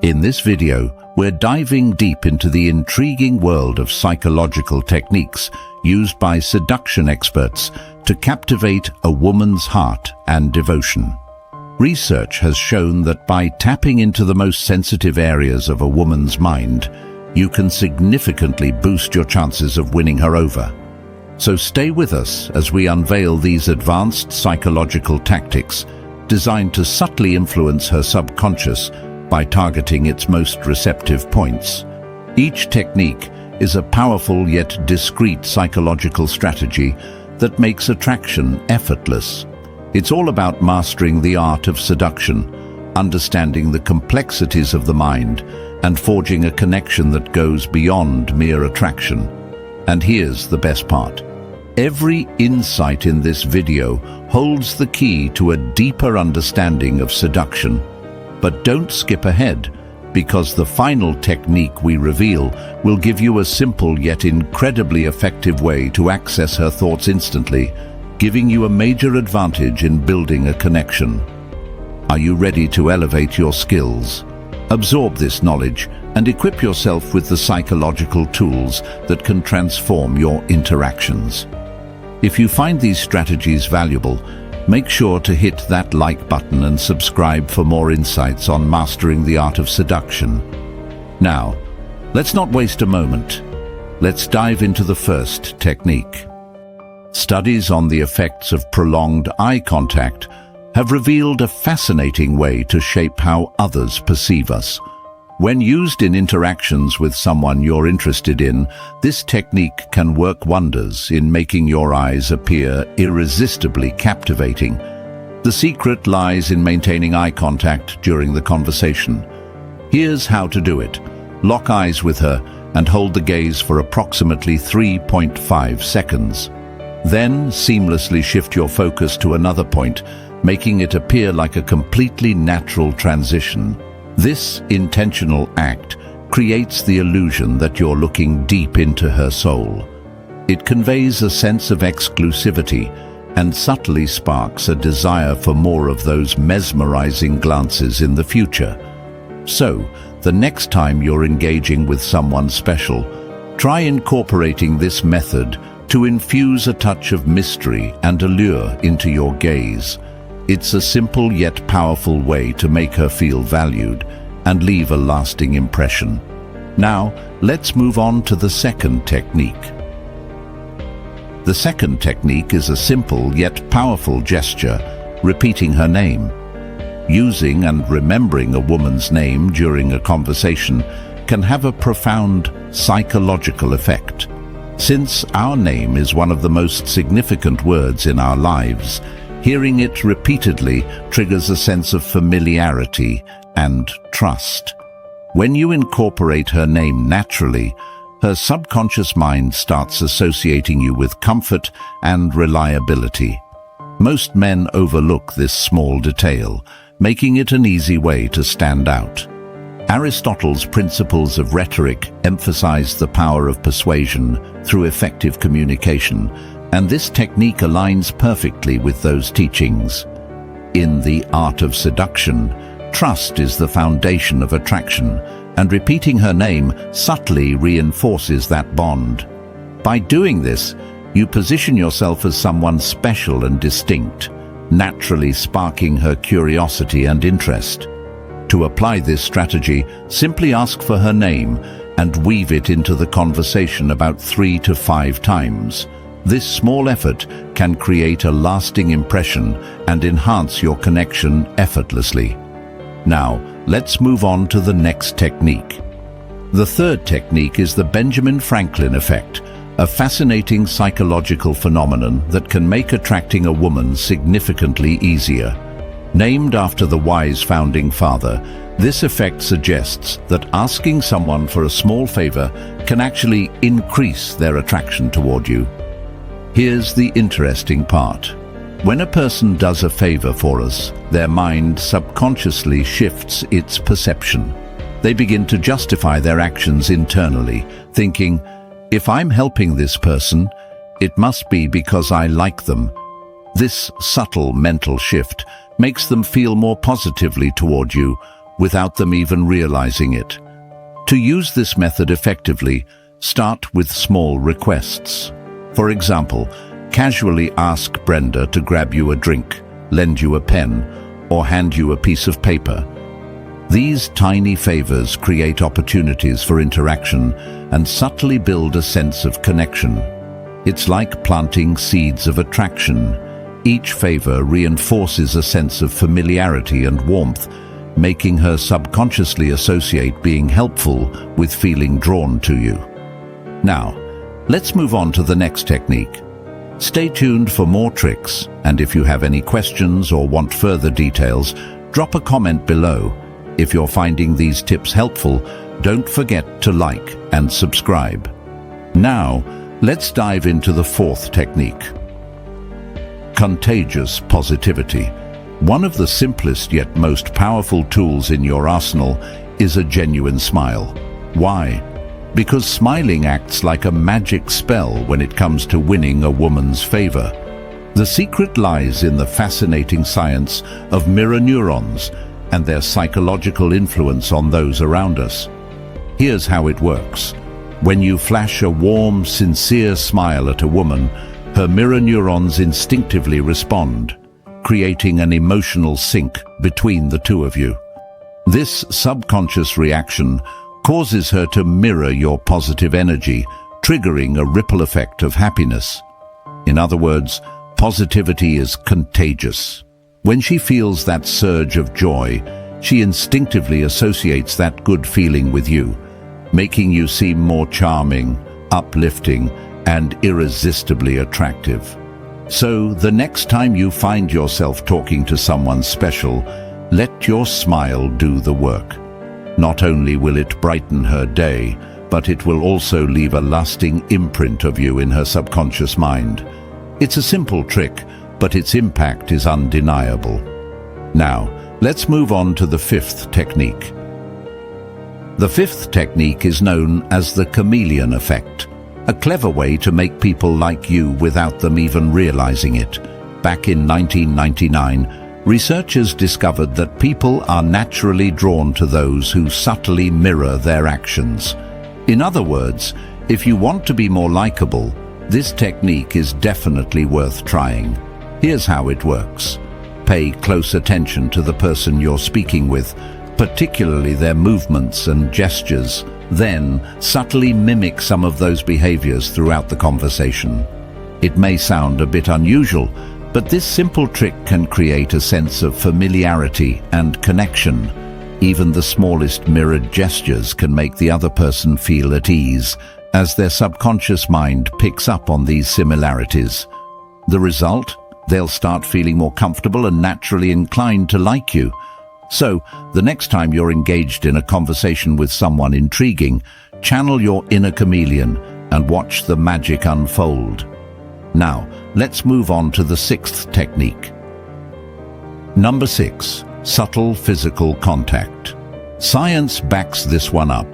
In this video, we're diving deep into the intriguing world of psychological techniques used by seduction experts to captivate a woman's heart and devotion. Research has shown that by tapping into the most sensitive areas of a woman's mind, you can significantly boost your chances of winning her over. So stay with us as we unveil these advanced psychological tactics designed to subtly influence her subconscious by targeting its most receptive points. Each technique is a powerful yet discreet psychological strategy that makes attraction effortless. It's all about mastering the art of seduction, understanding the complexities of the mind, and forging a connection that goes beyond mere attraction. And here's the best part. Every insight in this video holds the key to a deeper understanding of seduction. But don't skip ahead, because the final technique we reveal will give you a simple yet incredibly effective way to access her thoughts instantly, giving you a major advantage in building a connection. Are you ready to elevate your skills? Absorb this knowledge and equip yourself with the psychological tools that can transform your interactions. If you find these strategies valuable, make sure to hit that like button and subscribe for more insights on mastering the art of seduction. Now, let's not waste a moment. Let's dive into the first technique. Studies on the effects of prolonged eye contact have revealed a fascinating way to shape how others perceive us. When used in interactions with someone you're interested in, this technique can work wonders in making your eyes appear irresistibly captivating. The secret lies in maintaining eye contact during the conversation. Here's how to do it. Lock eyes with her and hold the gaze for approximately 3.5 seconds. Then seamlessly shift your focus to another point, making it appear like a completely natural transition. This intentional act creates the illusion that you're looking deep into her soul. It conveys a sense of exclusivity and subtly sparks a desire for more of those mesmerizing glances in the future. So, the next time you're engaging with someone special, try incorporating this method to infuse a touch of mystery and allure into your gaze. It's a simple yet powerful way to make her feel valued and leave a lasting impression. Now, let's move on to the second technique. The second technique is a simple yet powerful gesture, repeating her name. Using and remembering a woman's name during a conversation can have a profound psychological effect. Since our name is one of the most significant words in our lives, hearing it repeatedly triggers a sense of familiarity and trust. When you incorporate her name naturally, her subconscious mind starts associating you with comfort and reliability. Most men overlook this small detail, making it an easy way to stand out. Aristotle's principles of rhetoric emphasize the power of persuasion through effective communication, and this technique aligns perfectly with those teachings. In the art of seduction, trust is the foundation of attraction, and repeating her name subtly reinforces that bond. By doing this, you position yourself as someone special and distinct, naturally sparking her curiosity and interest. To apply this strategy, simply ask for her name and weave it into the conversation about 3 to 5 times. This small effort can create a lasting impression and enhance your connection effortlessly. Now, let's move on to the next technique. The third technique is the Benjamin Franklin effect, a fascinating psychological phenomenon that can make attracting a woman significantly easier. Named after the wise founding father, this effect suggests that asking someone for a small favor can actually increase their attraction toward you. Here's the interesting part. When a person does a favor for us, their mind subconsciously shifts its perception. They begin to justify their actions internally, thinking, if I'm helping this person, it must be because I like them. This subtle mental shift makes them feel more positively toward you, without them even realizing it. To use this method effectively, start with small requests. For example, casually ask Brenda to grab you a drink, lend you a pen, or hand you a piece of paper. These tiny favors create opportunities for interaction and subtly build a sense of connection. It's like planting seeds of attraction. Each favor reinforces a sense of familiarity and warmth, making her subconsciously associate being helpful with feeling drawn to you. Now, let's move on to the next technique. Stay tuned for more tricks, and if you have any questions or want further details, drop a comment below. If you're finding these tips helpful, don't forget to like and subscribe. Now, let's dive into the fourth technique. Contagious positivity. One of the simplest yet most powerful tools in your arsenal is a genuine smile. Why? Because smiling acts like a magic spell when it comes to winning a woman's favor. The secret lies in the fascinating science of mirror neurons and their psychological influence on those around us. Here's how it works. When you flash a warm, sincere smile at a woman, her mirror neurons instinctively respond, creating an emotional sync between the two of you. This subconscious reaction causes her to mirror your positive energy, triggering a ripple effect of happiness. In other words, positivity is contagious. When she feels that surge of joy, she instinctively associates that good feeling with you, making you seem more charming, uplifting, and irresistibly attractive. So, the next time you find yourself talking to someone special, let your smile do the work. Not only will it brighten her day, but it will also leave a lasting imprint of you in her subconscious mind. It's a simple trick, but its impact is undeniable. Now, let's move on to the fifth technique. The fifth technique is known as the chameleon effect, a clever way to make people like you without them even realizing it. Back in 1999, researchers discovered that people are naturally drawn to those who subtly mirror their actions. In other words, if you want to be more likable, this technique is definitely worth trying. Here's how it works. Pay close attention to the person you're speaking with, particularly their movements and gestures. Then, subtly mimic some of those behaviors throughout the conversation. It may sound a bit unusual, but this simple trick can create a sense of familiarity and connection. Even the smallest mirrored gestures can make the other person feel at ease, as their subconscious mind picks up on these similarities. The result? They'll start feeling more comfortable and naturally inclined to like you. So, the next time you're engaged in a conversation with someone intriguing, channel your inner chameleon and watch the magic unfold. Now, let's move on to the sixth technique. Number 6. Subtle physical contact. Science backs this one up.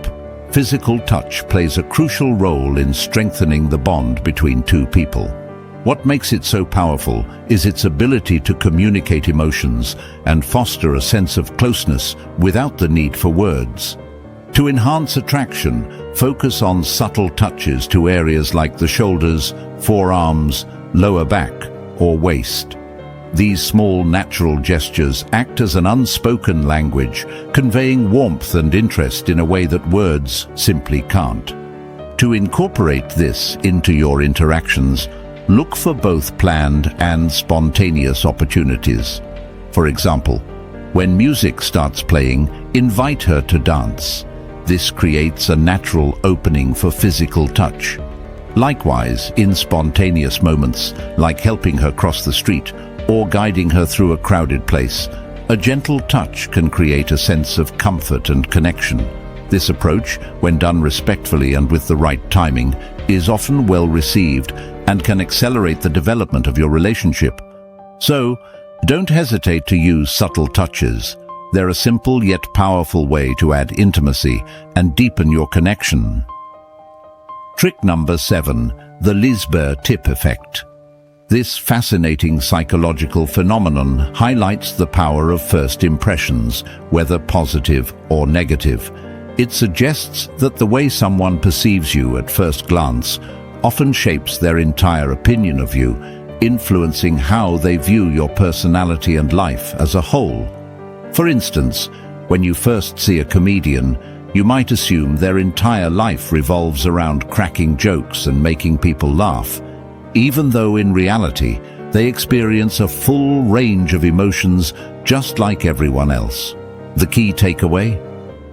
Physical touch plays a crucial role in strengthening the bond between two people. What makes it so powerful is its ability to communicate emotions and foster a sense of closeness without the need for words. To enhance attraction, focus on subtle touches to areas like the shoulders, forearms, lower back, or waist. These small natural gestures act as an unspoken language, conveying warmth and interest in a way that words simply can't. To incorporate this into your interactions, look for both planned and spontaneous opportunities. For example, when music starts playing, invite her to dance. This creates a natural opening for physical touch. Likewise, in spontaneous moments, like helping her cross the street or guiding her through a crowded place, a gentle touch can create a sense of comfort and connection. This approach, when done respectfully and with the right timing, is often well received and can accelerate the development of your relationship. So, don't hesitate to use subtle touches. They're a simple yet powerful way to add intimacy and deepen your connection. Trick number 7, the Lisbeth tip effect. This fascinating psychological phenomenon highlights the power of first impressions, whether positive or negative. It suggests that the way someone perceives you at first glance often shapes their entire opinion of you, influencing how they view your personality and life as a whole. For instance, when you first see a comedian, you might assume their entire life revolves around cracking jokes and making people laugh, even though in reality they experience a full range of emotions just like everyone else. The key takeaway?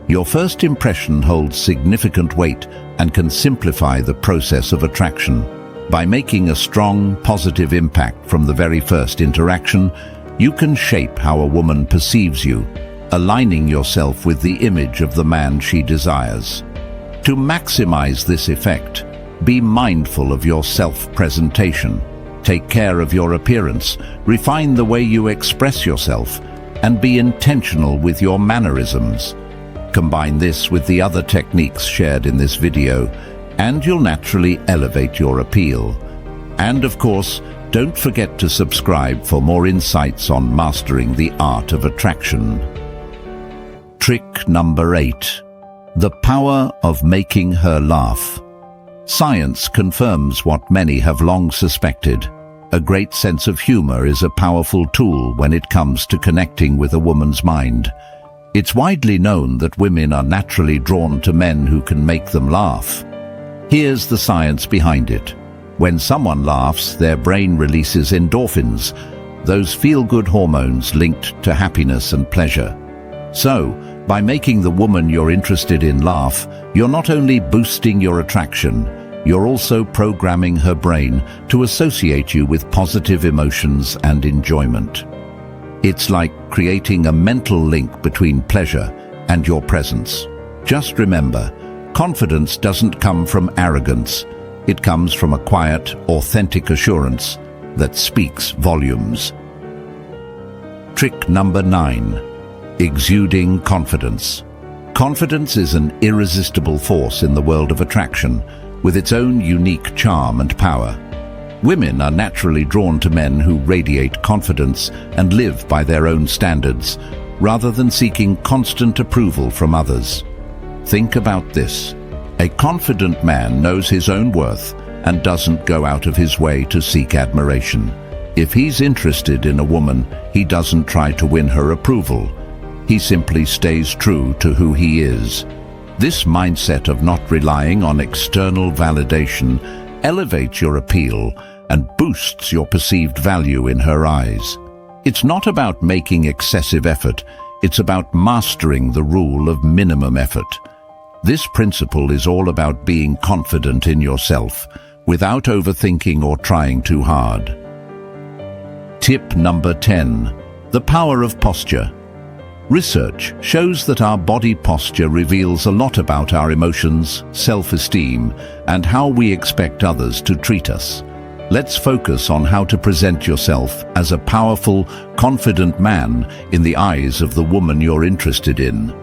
Your first impression holds significant weight and can simplify the process of attraction. By making a strong, positive impact from the very first interaction, you can shape how a woman perceives you, aligning yourself with the image of the man she desires. To maximize this effect, be mindful of your self-presentation. Take care of your appearance, refine the way you express yourself, and be intentional with your mannerisms. Combine this with the other techniques shared in this video, and you'll naturally elevate your appeal. And of course, don't forget to subscribe for more insights on mastering the art of attraction. Trick number 8. The power of making her laugh. Science confirms what many have long suspected. A great sense of humor is a powerful tool when it comes to connecting with a woman's mind. It's widely known that women are naturally drawn to men who can make them laugh. Here's the science behind it. When someone laughs, their brain releases endorphins, those feel-good hormones linked to happiness and pleasure. So, by making the woman you're interested in laugh, you're not only boosting your attraction, you're also programming her brain to associate you with positive emotions and enjoyment. It's like creating a mental link between pleasure and your presence. Just remember, confidence doesn't come from arrogance. It comes from a quiet, authentic assurance that speaks volumes. Trick number 9. Exuding confidence. Confidence is an irresistible force in the world of attraction, with its own unique charm and power. Women are naturally drawn to men who radiate confidence and live by their own standards, rather than seeking constant approval from others. Think about this. A confident man knows his own worth and doesn't go out of his way to seek admiration. If he's interested in a woman, he doesn't try to win her approval. He simply stays true to who he is. This mindset of not relying on external validation elevates your appeal and boosts your perceived value in her eyes. It's not about making excessive effort, it's about mastering the rule of minimum effort. This principle is all about being confident in yourself, without overthinking or trying too hard. Tip number 10. The power of posture. Research shows that our body posture reveals a lot about our emotions, self-esteem, and how we expect others to treat us. Let's focus on how to present yourself as a powerful, confident man in the eyes of the woman you're interested in.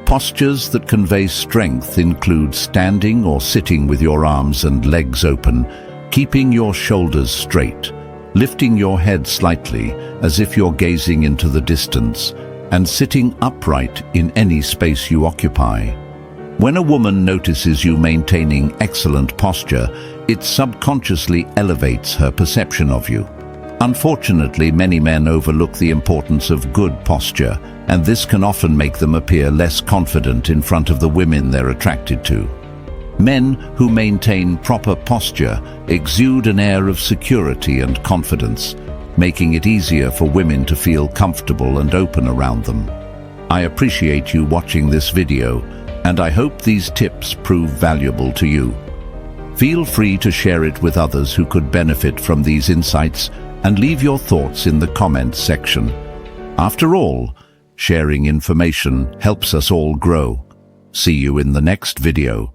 Postures that convey strength include standing or sitting with your arms and legs open, keeping your shoulders straight, lifting your head slightly as if you're gazing into the distance, and sitting upright in any space you occupy. When a woman notices you maintaining excellent posture, it subconsciously elevates her perception of you. Unfortunately, many men overlook the importance of good posture, and this can often make them appear less confident in front of the women they're attracted to. Men who maintain proper posture exude an air of security and confidence, making it easier for women to feel comfortable and open around them. I appreciate you watching this video, and I hope these tips prove valuable to you. Feel free to share it with others who could benefit from these insights, and leave your thoughts in the comments section. After all, sharing information helps us all grow. See you in the next video.